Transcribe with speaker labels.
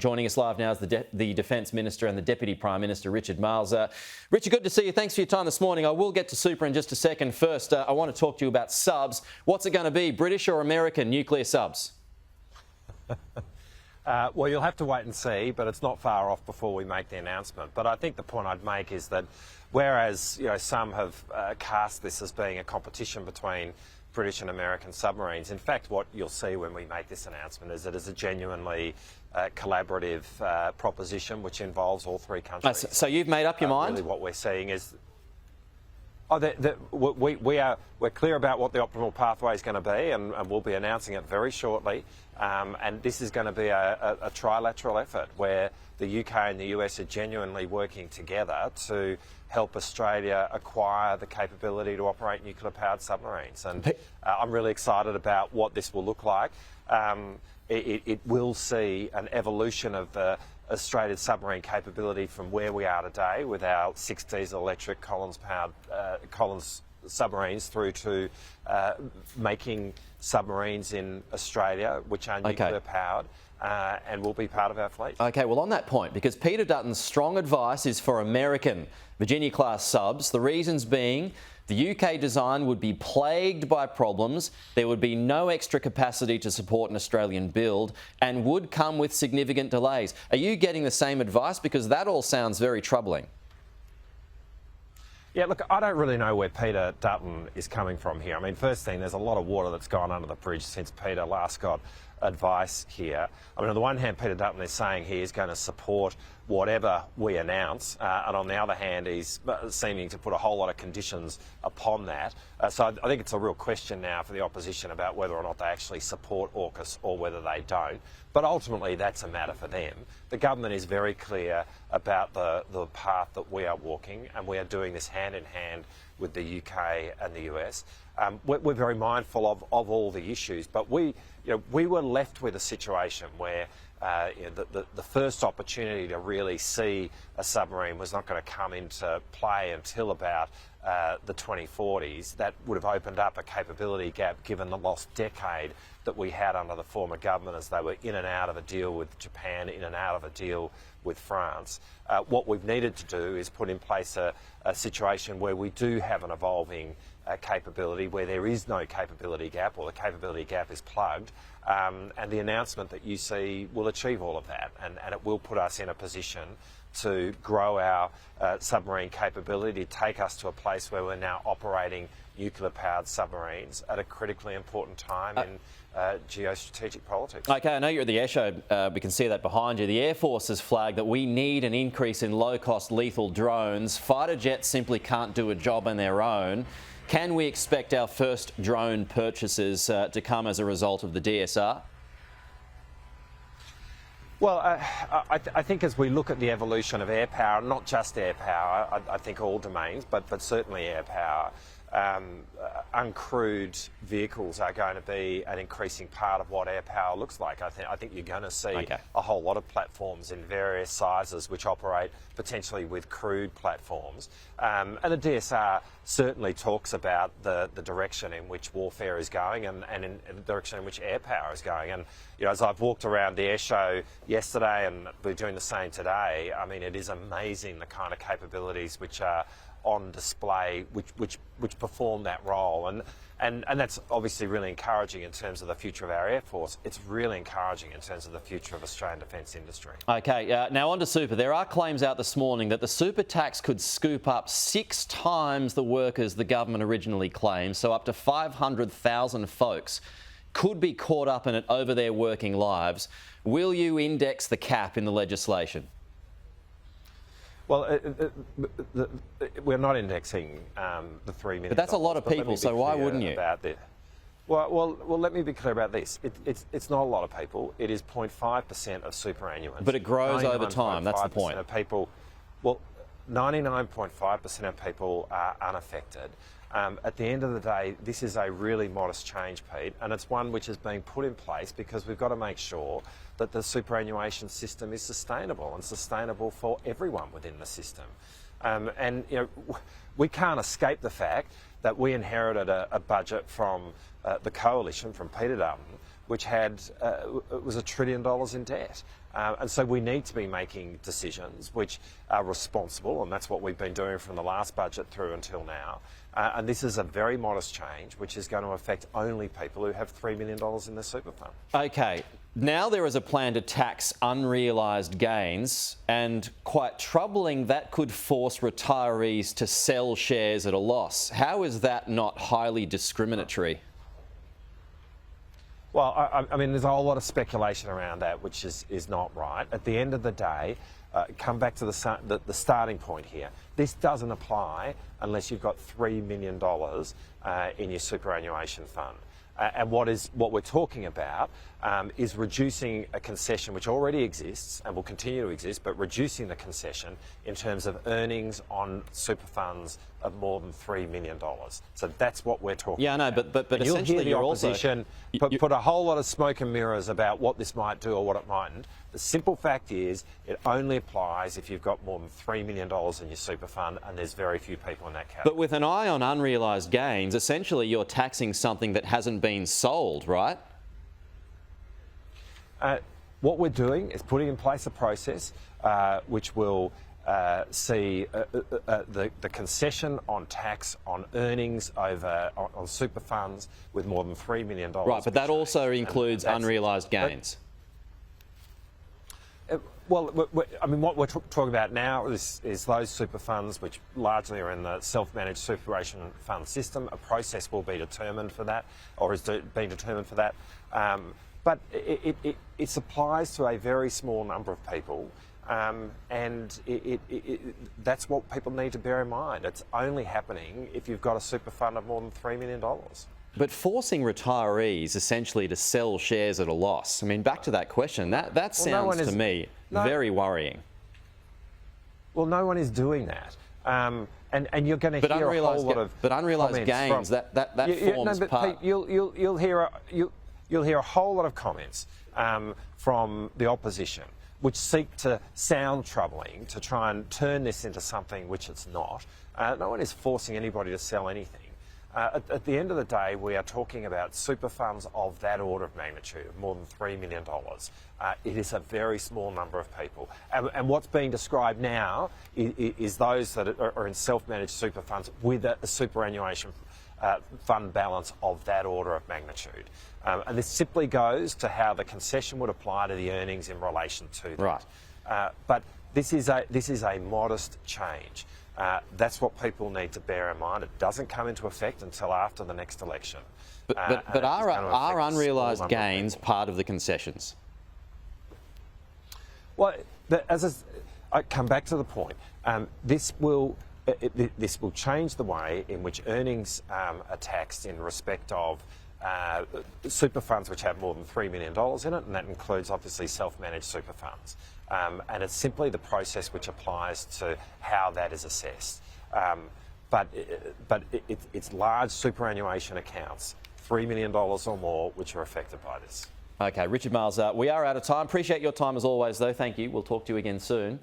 Speaker 1: Joining us live now is the Defence Minister and the Deputy Prime Minister, Richard Marles. Richard, good to see you. Thanks for your time this morning. I will get to Super in just a second. First, I want to talk to you about subs. What's it going to be, British or American nuclear subs?
Speaker 2: Well, you'll have to wait and see, but it's not far off before we make the announcement. But I think the point I'd make is that whereas some have cast this as being a competition between British and American submarines, in fact what you'll see when we make this announcement is that it's a genuinely collaborative proposition which involves all three countries.
Speaker 1: So you've made up your mind?
Speaker 2: Really what we're seeing is we're clear about what the optimal pathway is going to be, and we'll be announcing it very shortly. And this is going to be a tri-lateral effort where the UK and the US are genuinely working together to help Australia acquire the capability to operate nuclear-powered submarines. And I'm really excited about what this will look like. It will see an evolution of the Australian submarine capability from where we are today with our 6 diesel electric Collins submarines through to making submarines in Australia which are nuclear powered and will be part of our fleet.
Speaker 1: Okay, well on that point, because Peter Dutton's strong advice is for American Virginia-class subs, the reasons being the UK design would be plagued by problems, there would be no extra capacity to support an Australian build, and would come with significant delays. Are you getting the same advice? Because that all sounds very troubling.
Speaker 2: Yeah, look, I don't really know where Peter Dutton is coming from here. I mean, first thing, there's a lot of water that's gone under the bridge since Peter last got advice here. I mean, on the one hand, Peter Dutton is saying he is going to support whatever we announce, and on the other hand, he's seeming to put a whole lot of conditions upon that. So I think it's a real question now for the opposition about whether or not they actually support AUKUS or whether they don't. But ultimately, that's a matter for them. The government is very clear about the path that we are walking, and we are doing this hand in hand with the UK and the US. We're very mindful of all the issues, but we were left with a situation where the first opportunity to really see a submarine was not going to come into play until about the 2040s. That would have opened up a capability gap given the lost decade that we had under the former government as they were in and out of a deal with Japan, in and out of a deal with France. What we've needed to do is put in place a situation where we do have an evolving capability, where there is no capability gap, or the capability gap is plugged, and the announcement that you see will achieve all of that, and it will put us in a position to grow our submarine capability, to take us to a place where we're now operating nuclear-powered submarines at a critically important time in geostrategic politics.
Speaker 1: Okay, I know you're at the air show. We can see that behind you. The Air Force has flagged that we need an increase in low-cost lethal drones. Fighter jets simply can't do a job on their own. Can we expect our first drone purchases to come as a result of the DSR?
Speaker 2: Well, I think as we look at the evolution of air power, not just air power, I think all domains, but certainly air power, uncrewed vehicles are going to be an increasing part of what air power looks like. I think you're going to see a whole lot of platforms in various sizes which operate potentially with crewed platforms. And the DSR certainly talks about the direction in which warfare is going and in the direction in which air power is going. And as I've walked around the air show yesterday, and we're doing the same today, I mean, it is amazing the kind of capabilities which are on display which perform that role, and that's obviously really encouraging in terms of the future of our Air Force. It's really encouraging in terms of the future of Australian defence industry.
Speaker 1: Okay, now on to super. There are claims out this morning that the super tax could scoop up 6 times the workers the government originally claimed, so up to 500,000 folks could be caught up in it over their working lives. Will you index the cap in the legislation?
Speaker 2: Well, we're not indexing the 3 million.
Speaker 1: But that's a lot of people, so why wouldn't you?
Speaker 2: Well, let me be clear about this. It's not a lot of people. It is 0.5% of superannuants.
Speaker 1: But it grows over time. That's the point.
Speaker 2: Of people, well, 99.5% of people are unaffected. At the end of the day, this is a really modest change, Pete, and it's one which is being put in place because we've got to make sure that the superannuation system is sustainable and sustainable for everyone within the system. And we can't escape the fact that we inherited a budget from the coalition, from Peter Dutton, which had it was $1 trillion in debt. And so we need to be making decisions which are responsible, and that's what we've been doing from the last budget through until now. And this is a very modest change, which is going to affect only people who have $3 million in their super fund.
Speaker 1: Okay, now there is a plan to tax unrealised gains, and quite troubling, that could force retirees to sell shares at a loss. How is that not highly discriminatory?
Speaker 2: Well, I mean, there's a whole lot of speculation around that, which is not right. At the end of the day, come back to the starting point here. This doesn't apply unless you've got $3 million in your superannuation fund. And what we're talking about is reducing a concession which already exists and will continue to exist, but reducing the concession in terms of earnings on super funds of more than $3 million. So that's what we're talking about.
Speaker 1: Yeah, I know, but
Speaker 2: and
Speaker 1: essentially
Speaker 2: you'll hear the opposition
Speaker 1: also...
Speaker 2: put a whole lot of smoke and mirrors about what this might do or what it mightn't. The simple fact is it only applies if you've got more than $3 million in your super fund, and there's very few people in that category.
Speaker 1: But with an eye on unrealised gains, essentially you're taxing something that hasn't been sold, right?
Speaker 2: What we're doing is putting in place a process which will see the concession on tax on earnings on super funds with more than $3 million.
Speaker 1: Right, but that also includes unrealised gains.
Speaker 2: Well, I mean, what we're talking about now is those super funds which largely are in the self-managed superannuation fund system. A process will be determined for that, or is being determined for that. But it applies to a very small number of people, and that's what people need to bear in mind. It's only happening if you've got a super fund of more than $3 million.
Speaker 1: But forcing retirees essentially to sell shares at a loss, I mean, back to that question, that sounds to me very worrying.
Speaker 2: Well, no one is doing that. And you're going to hear a whole lot of
Speaker 1: unrealised gains, that forms part...
Speaker 2: Pete, you'll hear a whole lot of comments from the opposition which seek to sound troubling, to try and turn this into something which it's not. No one is forcing anybody to sell anything. At the end of the day, we are talking about super funds of that order of magnitude, of more than $3 million. It is a very small number of people. And what's being described now is those that are in self-managed super funds with a superannuation fund balance of that order of magnitude. And this simply goes to how the concession would apply to the earnings in relation to that.
Speaker 1: Right.
Speaker 2: But this is a modest change. That's what people need to bear in mind. It doesn't come into effect until after the next election.
Speaker 1: But are unrealised gains part of the concessions?
Speaker 2: Well, I come back to the point. This will change the way in which earnings are taxed in respect of super funds which have more than $3 million in it, and that includes obviously self-managed super funds. And it's simply the process which applies to how that is assessed. But it's large superannuation accounts, $3 million or more, which are affected by this.
Speaker 1: Okay, Richard Marles, we are out of time. Appreciate your time as always, though. Thank you. We'll talk to you again soon.